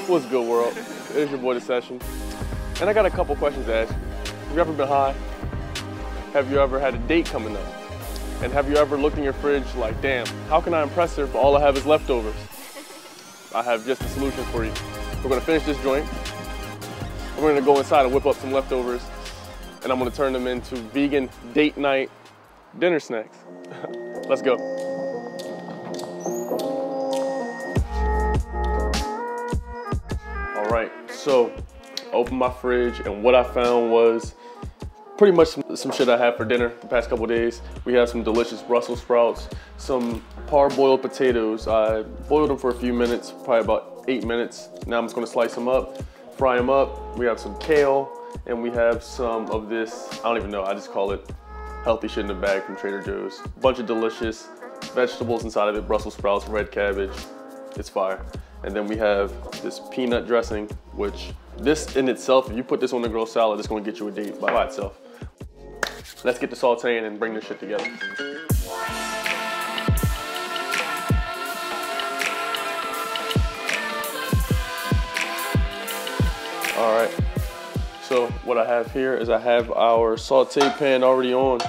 What's good, world? It's your boy, The Session. And I got a couple questions to ask you. Have you ever been high? Have you ever had a date coming up? And have you ever looked in your fridge like, damn, how can I impress her if all I have is leftovers? I have just a solution for you. We're gonna finish this joint. We're gonna go inside and whip up some leftovers, and I'm gonna turn them into vegan date night dinner snacks. Let's go. All right, so I opened my fridge, and what I found was pretty much some shit I had for dinner the past couple days. We have some delicious Brussels sprouts, some parboiled potatoes. I boiled them for a few minutes, probably about 8 minutes. Now I'm just gonna slice them up, fry them up. We have some kale, and we have some of this, I don't even know, I just call it healthy shit in a bag from Trader Joe's. A bunch of delicious vegetables inside of it, Brussels sprouts, red cabbage. It's fire. And then we have this peanut dressing, which this in itself, if you put this on the grilled salad, it's gonna get you a date by itself. Let's get to sauteing and bring this shit together. All right, so what I have here is I have our saute pan already on.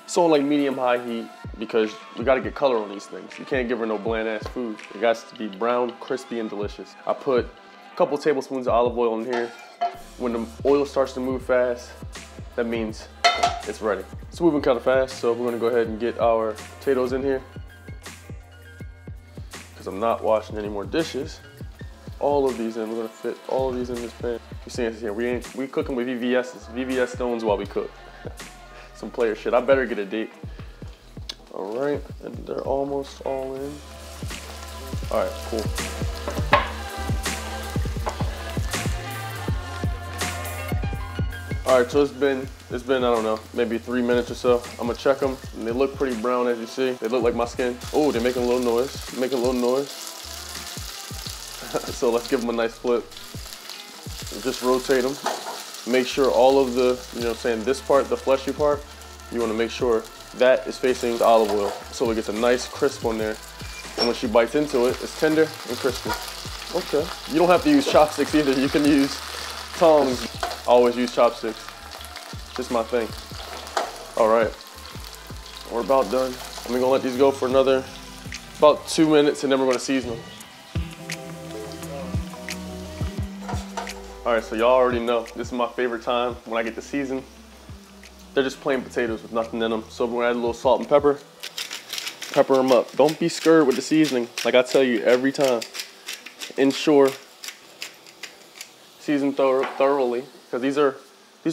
It's on like medium-high heat because we gotta get color on these things. You can't give her no bland-ass food. It has to be brown, crispy, and delicious. I put a couple tablespoons of olive oil in here. When the oil starts to move fast, that means it's ready. It's moving kind of fast, so we're gonna go ahead and get our potatoes in here. Because I'm not washing any more dishes. All of these in, we're gonna fit all of these in this pan. You see this here, we cooking with VVS stones while we cook. Some player shit, I better get a date. All right, and they're almost all in. All right, cool. All right, so it's been, I don't know, maybe 3 minutes or so. I'm gonna check them, and they look pretty brown as you see. They look like my skin. Oh, they're making a little noise, So let's give them a nice flip. And just rotate them. Make sure all of the, you know what I'm saying, this part, the fleshy part, you wanna make sure that is facing the olive oil so it gets a nice crisp on there. And when she bites into it, it's tender and crispy. Okay. You don't have to use chopsticks either. You can use tongs. I always use chopsticks. Just my thing. All right. We're about done. I'm gonna let these go for another about 2 minutes and then we're gonna season them. All right, so y'all already know this is my favorite time when I get to season. They're just plain potatoes with nothing in them. So we're gonna add a little salt and pepper. Pepper them up. Don't be scared with the seasoning. Like I tell you every time. Ensure season thoroughly, because these are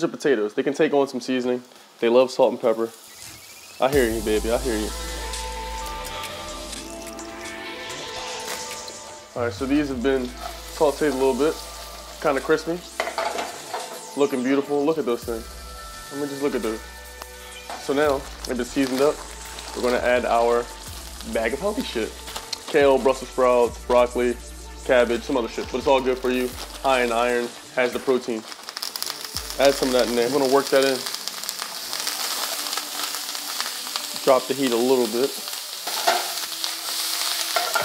potatoes. They can take on some seasoning. They love salt and pepper. I hear you, baby. I hear you. All right, so these have been sauteed a little bit, kind of crispy, looking beautiful. Look at those things. Let me just look at those. So now they've been seasoned up. We're gonna add our bag of healthy shit: kale, Brussels sprouts, broccoli, cabbage, some other shit, but it's all good for you. High in iron, has the protein. Add some of that in there. I'm gonna work that in. Drop the heat a little bit.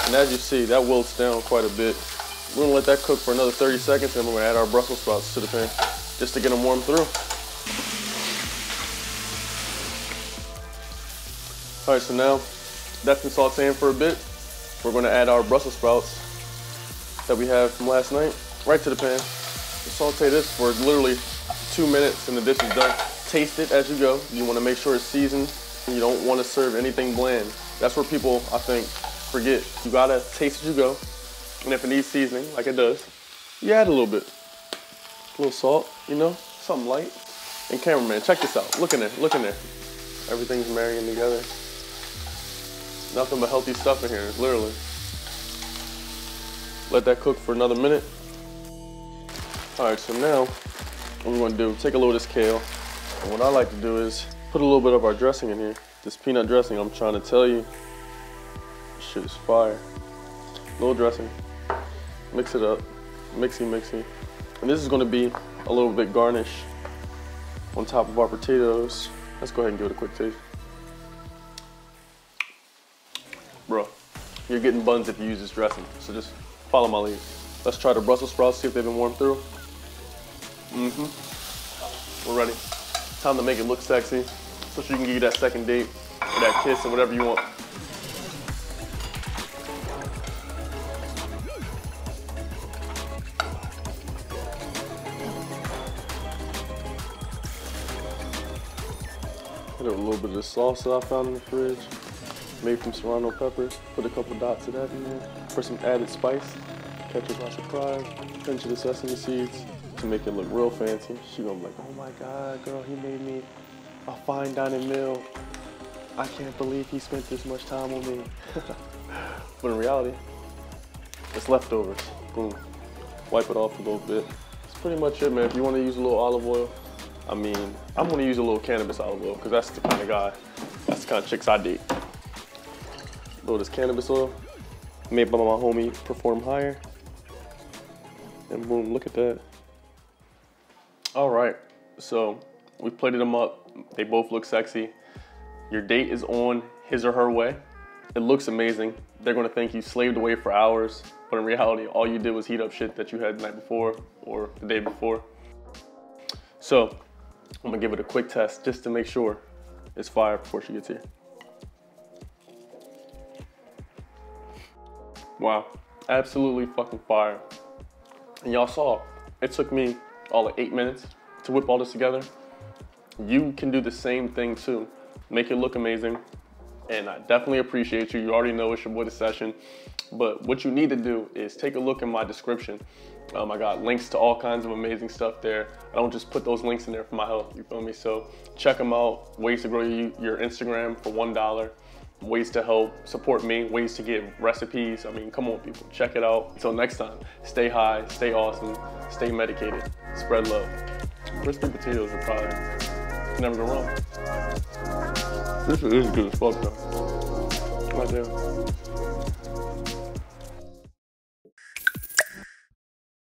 And as you see, that wilts down quite a bit. We're gonna let that cook for another 30 seconds, and we're gonna add our Brussels sprouts to the pan, just to get them warmed through. All right, so now that's been sauteing for a bit. We're gonna add our Brussels sprouts that we have from last night right to the pan. We'll saute this for literally 2 minutes and the dish is done. Taste it as you go. You wanna make sure it's seasoned. You don't wanna serve anything bland. That's where people, I think, forget. You gotta taste as you go. And if it needs seasoning, like it does, you add a little bit. A little salt, you know, something light. And cameraman, check this out. Look in there, look in there. Everything's marrying together. Nothing but healthy stuff in here, literally. Let that cook for another minute. All right, so now what we're gonna do, take a little of this kale. And what I like to do is put a little bit of our dressing in here. This peanut dressing, I'm trying to tell you, this shit is fire. A little dressing, mix it up, mixy. And this is gonna be a little bit garnish on top of our potatoes. Let's go ahead and give it a quick taste. Bro, you're getting buns if you use this dressing, so just follow my lead. Let's try the Brussels sprouts, see if they've been warmed through. We're ready. Time to make it look sexy, so she can give you that second date, or that kiss, or whatever you want. Put a little bit of the salsa I found in the fridge, made from serrano peppers. Put a couple dots of that in there for some added spice. Catch her by surprise. Pinch of the sesame seeds to make it look real fancy. She gonna be like, oh my God, girl, he made me a fine dining meal. I can't believe he spent this much time on me. But in reality, it's leftovers. Boom. Wipe it off a little bit. That's pretty much it, man. If you want to use a little olive oil, I mean, I'm going to use a little cannabis olive oil because that's the kind of guy, that's the kind of chicks I date. A little of this cannabis oil, made by my homie Perform Higher. And boom, look at that. All right, so we plated them up. They both look sexy. Your date is on his or her way. It looks amazing. They're gonna think you slaved away for hours, but in reality, all you did was heat up shit that you had the night before or the day before. So I'm gonna give it a quick test just to make sure it's fire before she gets here. Wow, absolutely fucking fire. And y'all saw, it took me all of 8 minutes to whip all this together. You can do the same thing too. Make it look amazing. And I definitely appreciate you. You already know it's your boy The Session. But what you need to do is take a look in my description. I got links to all kinds of amazing stuff there. I don't just put those links in there for my health, you feel me? So check them out. Ways to grow your Instagram for $1. Ways to help support me, ways to get recipes. I mean, come on people, check it out. Until next time, stay high, stay awesome, stay medicated, spread love. Crispy potatoes are probably never go wrong. This is good as fuck though. Right there.